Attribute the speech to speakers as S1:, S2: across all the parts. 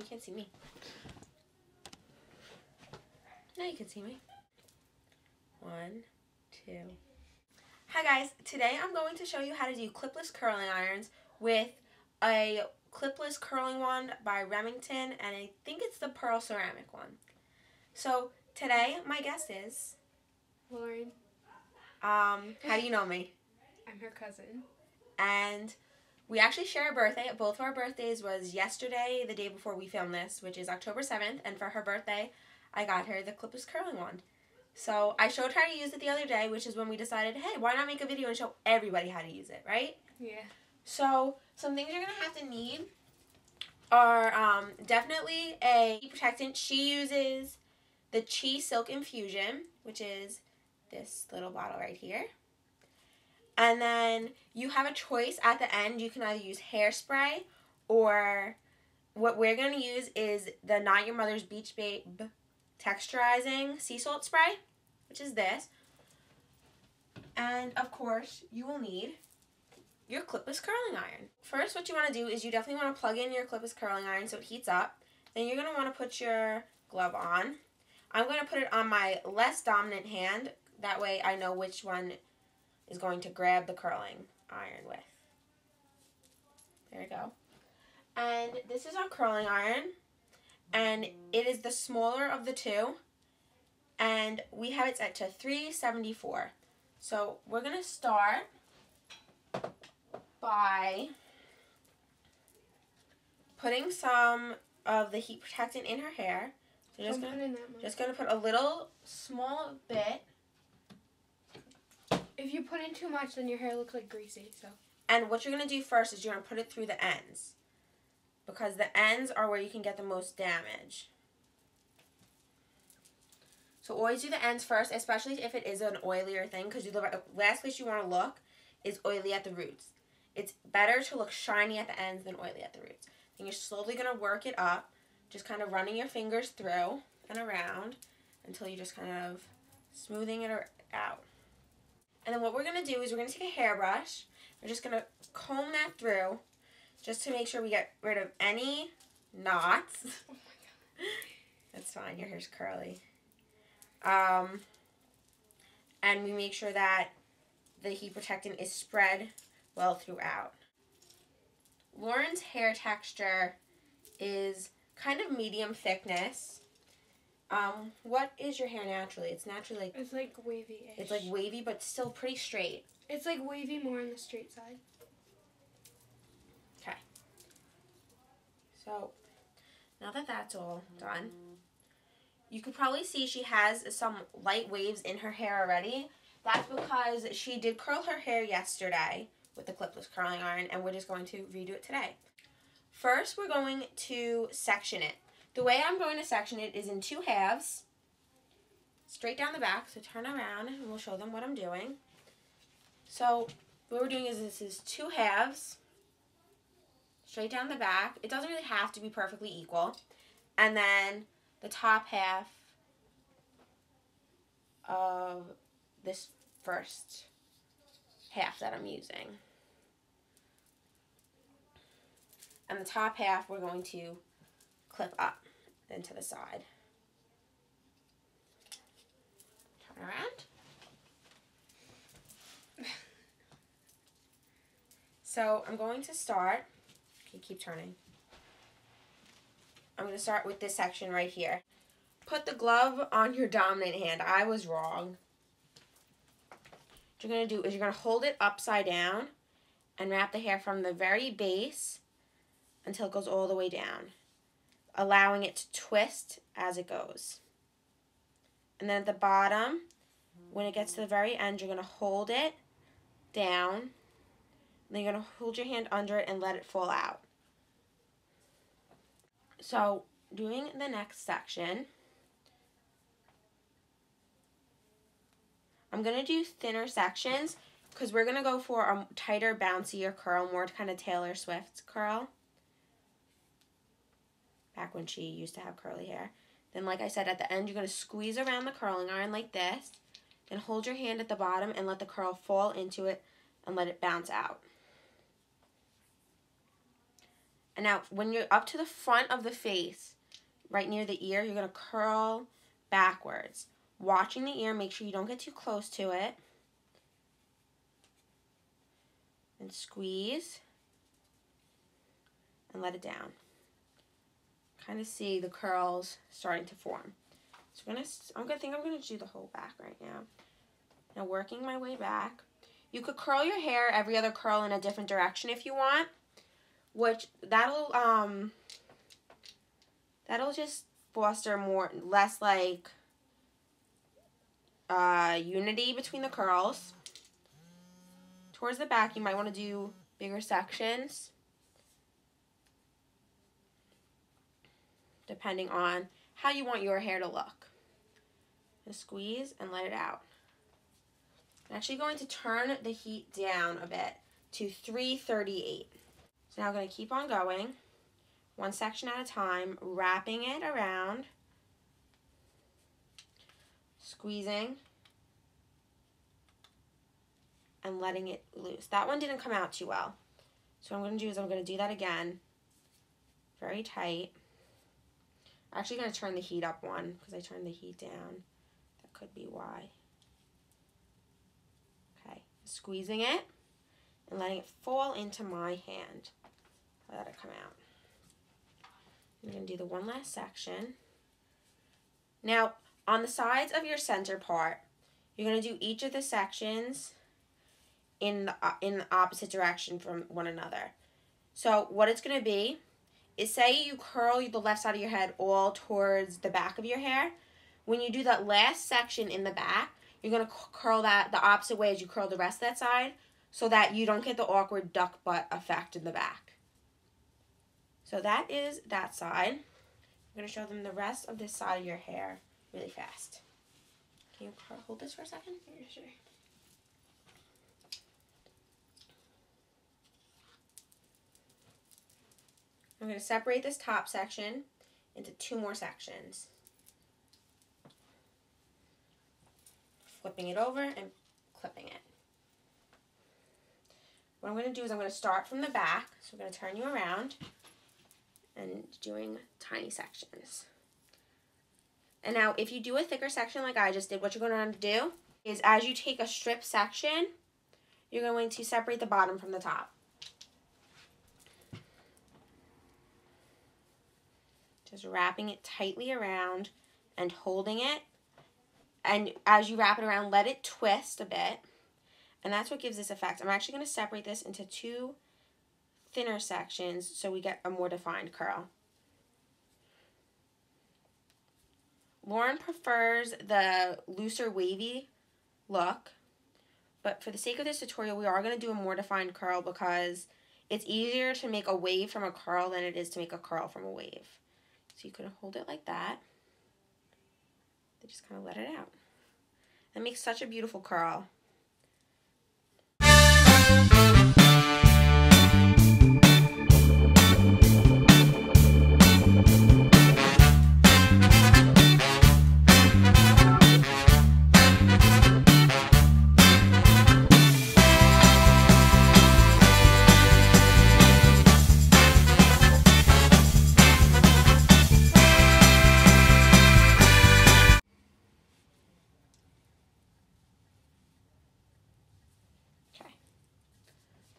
S1: You can't see me. Now you can see me. 1, 2. Hi guys, today I'm going to show you how to do clipless curling irons with a clipless curling wand by Remington, and I think it's the pearl ceramic one. So today my guest is
S2: Lauren.
S1: How do you know me?
S2: I'm her cousin.
S1: And we actually share a birthday. Both of our birthdays was yesterday, the day before we filmed this, which is October 7th, and for her birthday I got her the clipless curling wand. So I showed her how to use it the other day, which is when we decided, hey, why not make a video and show everybody how to use it, right?
S2: Yeah.
S1: So some things you're going to have to need are definitely a heat protectant. She uses the Chi Silk Infusion, which is this little bottle right here. And then you have a choice at the end. You can either use hairspray, or what we're going to use is the Not Your Mother's Beach Babe texturizing sea salt spray, which is this. And of course you will need your clipless curling iron. First, what you want to do is you definitely want to plug in your clipless curling iron so it heats up. Then you're going to want to put your glove on. I'm going to put it on my less dominant hand, that way I know which one is going to grab the curling iron with. There we go. And this is our curling iron, and it is the smaller of the two, and we have it set to 374. So we're going to start by putting some of the heat protectant in her hair. So just going to put a little small bit.
S2: If you put in too much, then your hair looks like greasy. So.
S1: And what you're going to do first is you're going to put it through the ends, because the ends are where you can get the most damage. So always do the ends first, especially if it is an oilier thing, because the last place you want to look is oily at the roots. It's better to look shiny at the ends than oily at the roots. Then you're slowly going to work it up, just kind of running your fingers through and around until you're just kind of smoothing it out. And then what we're going to do is we're going to take a hairbrush. We're just going to comb that through just to make sure we get rid of any knots. Oh my God. That's fine. Your hair's curly. And we make sure that the heat protectant is spread well throughout. Lauren's hair texture is kind of medium thickness. What is your hair naturally? It's naturally like...
S2: It's like wavy-ish.
S1: It's like wavy, but still pretty straight.
S2: It's like wavy more on the straight side.
S1: Okay. So, now that that's all done, you could probably see she has some light waves in her hair already. That's because she did curl her hair yesterday with the clipless curling iron, and we're just going to redo it today. First, we're going to section it. The way I'm going to section it is in 2 halves, straight down the back. So turn around and we'll show them what I'm doing. So what we're doing is this is 2 halves, straight down the back. It doesn't really have to be perfectly equal. And then the top half of this first half that I'm using. And the top half we're going to clip up into the side. Turn around. So I'm going to start, okay, keep turning. I'm going to start with this section right here. Put the glove on your dominant hand. I was wrong. What you're going to do is you're going to hold it upside down and wrap the hair from the very base until it goes all the way down, allowing it to twist as it goes. And then at the bottom, when it gets to the very end, you're going to hold it down, and then you're going to hold your hand under it and let it fall out. So, doing the next section, I'm going to do thinner sections because we're going to go for a tighter, bouncier curl, more kind of Taylor Swift curl. Back when she used to have curly hair. Then, like I said, at the end, you're going to squeeze around the curling iron like this. Then hold your hand at the bottom and let the curl fall into it and let it bounce out. And now when you're up to the front of the face, right near the ear, you're going to curl backwards. Watching the ear, make sure you don't get too close to it. And squeeze. And let it down. Kind of see the curls starting to form. So I'm gonna do the whole back right now. Now working my way back. You could curl your hair every other curl in a different direction if you want, which that'll just foster less like unity between the curls. Towards the back, you might want to do bigger sections, depending on how you want your hair to look. Just squeeze and let it out. I'm actually going to turn the heat down a bit to 338. So now I'm going to keep on going, one section at a time, wrapping it around, squeezing, and letting it loose. That one didn't come out too well. So what I'm going to do is I'm going to do that again, very tight. I'm actually going to turn the heat up one because I turned the heat down. That could be why. Okay, squeezing it and letting it fall into my hand. Let it come out. I'm going to do the one last section. Now, on the sides of your center part, you're going to do each of the sections in the opposite direction from one another. So what it's going to be is, say you curl the left side of your head all towards the back of your hair. When you do that last section in the back, you're going to curl that the opposite way as you curl the rest of that side so that you don't get the awkward duck butt effect in the back. So that is that side. I'm going to show them the rest of this side of your hair really fast. Can you hold this for a second?
S2: Yeah, sure.
S1: I'm going to separate this top section into two more sections. Flipping it over and clipping it. What I'm going to do is I'm going to start from the back. So I'm going to turn you around and doing tiny sections. And now if you do a thicker section like I just did, what you're going to do is, as you take a strip section, you're going to separate the bottom from the top. Just wrapping it tightly around and holding it. And as you wrap it around, let it twist a bit. And that's what gives this effect. I'm actually going to separate this into two thinner sections so we get a more defined curl. Lauren prefers the looser wavy look, but for the sake of this tutorial, we are going to do a more defined curl because it's easier to make a wave from a curl than it is to make a curl from a wave. So you can hold it like that. Then just kind of let it out. That makes such a beautiful curl.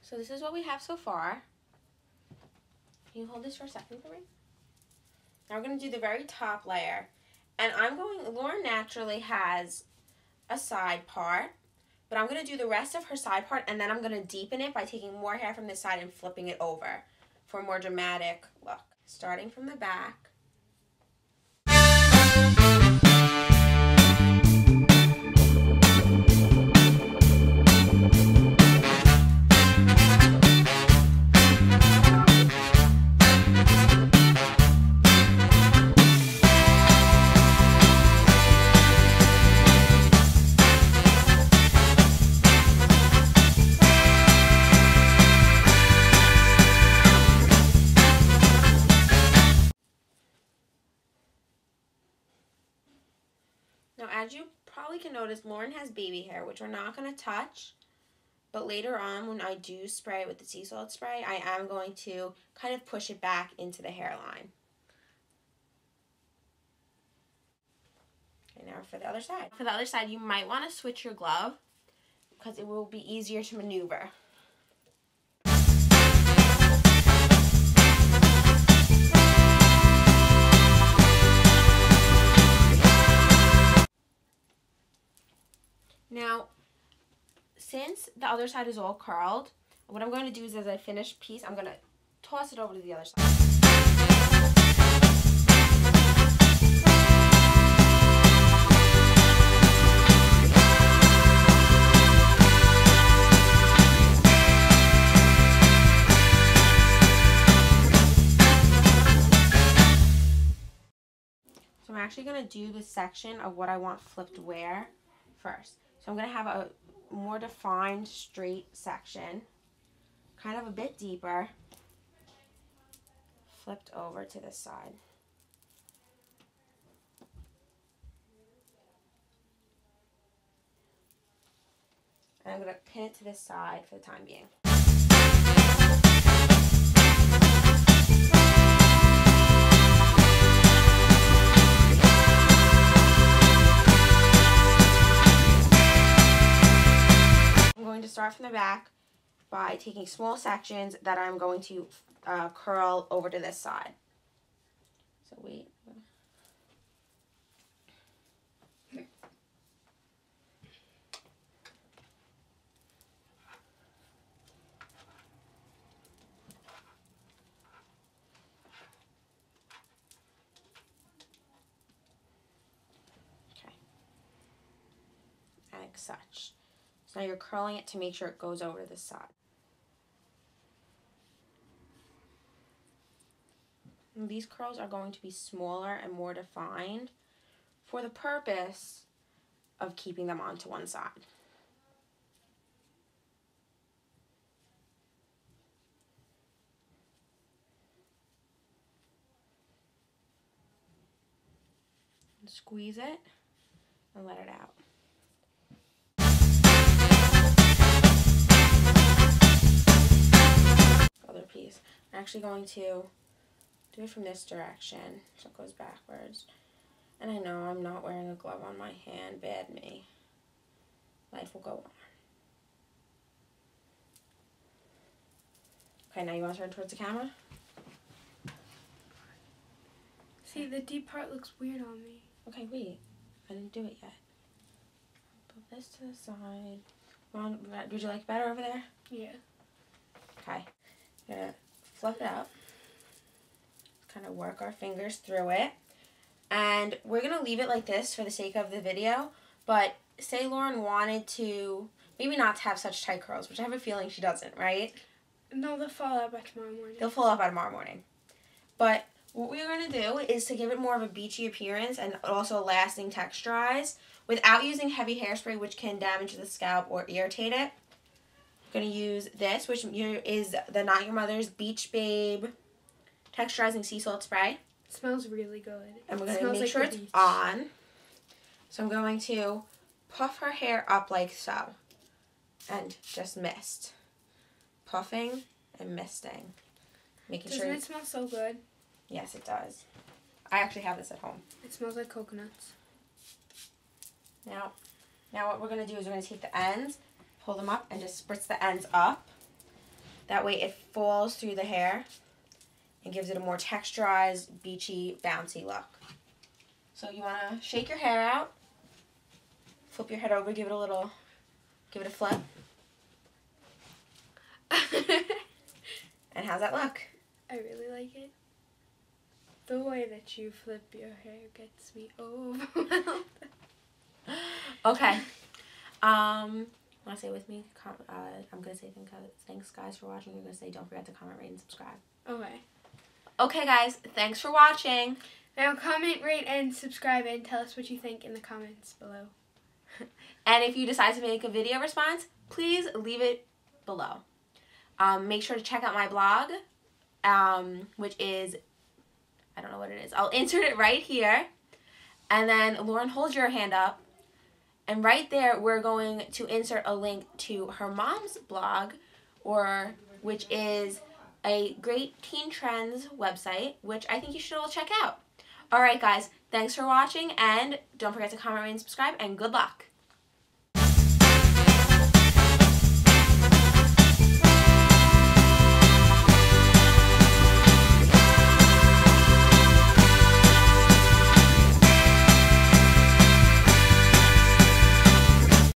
S1: So this is what we have so far. Can you hold this for a second for me? Now we're going to do the very top layer. And Lauren naturally has a side part, but I'm going to do the rest of her side part, and then I'm going to deepen it by taking more hair from this side and flipping it over for a more dramatic look. Starting from the back. Now, as you probably can notice, Lauren has baby hair, which we're not going to touch. But later on, when I do spray with the sea salt spray, I am going to kind of push it back into the hairline. Okay, now for the other side. For the other side, you might want to switch your glove because it will be easier to maneuver. Now, since the other side is all curled, what I'm going to do is as I finish piece, I'm going to toss it over to the other side. So I'm actually going to do the section of what I want flipped where first. So I'm going to have a more defined straight section, kind of a bit deeper, flipped over to this side. And I'm going to pin it to this side for the time being. I'm going to start from the back by taking small sections that I'm going to curl over to this side. So wait. Okay. Like such. So now you're curling it to make sure it goes over to this side. And these curls are going to be smaller and more defined for the purpose of keeping them onto one side. And squeeze it and let it out. Other piece. I'm actually going to do it from this direction so it goes backwards. And I know I'm not wearing a glove on my hand. Bad me. Life will go on. Okay, now you want to turn towards the camera?
S2: See, the deep part looks weird on me.
S1: Okay, wait. I didn't do it yet. Put this to the side. Would you like it better over there?
S2: Yeah.
S1: Okay. I'm going to fluff it out. Kind of work our fingers through it. And we're going to leave it like this for the sake of the video. But say Lauren wanted to, maybe not to have such tight curls, which I have a feeling she doesn't, right?
S2: No, they'll fall out by tomorrow morning.
S1: They'll fall out by tomorrow morning. But what we're going to do is to give it more of a beachy appearance and also lasting texturize without using heavy hairspray, which can damage the scalp or irritate it. I'm going to use this, which is the Not Your Mother's Beach Babe Texturizing Sea Salt Spray.
S2: It smells really good.
S1: And we're going to make sure it's on. So I'm going to puff her hair up like so. And just mist. Puffing and misting. Making sure.
S2: Doesn't it smell so good?
S1: Yes, it does. I actually have this at home.
S2: It smells like coconuts.
S1: Now what we're going to do is we're going to take the ends, pull them up, and just spritz the ends up. That way it falls through the hair and gives it a more texturized, beachy, bouncy look. So you want to shake your hair out, flip your head over, give it a flip. And how's that look?
S2: I really like it. The way that you flip your hair gets me overwhelmed.
S1: Okay. Want to say with me? I'm going to say thanks guys for watching. You're going to say don't forget to comment, rate, and subscribe.
S2: Okay.
S1: Okay guys, thanks for watching.
S2: Now comment, rate, and subscribe, and tell us what you think in the comments below.
S1: And if you decide to make a video response, please leave it below. Make sure to check out my blog, which is, I don't know what it is. I'll insert it right here. And then Lauren, hold your hand up. And right there, we're going to insert a link to her mom's blog, which is a great teen trends website, which I think you should all check out. Alright guys, thanks for watching, and don't forget to comment, rate, and subscribe, and good luck!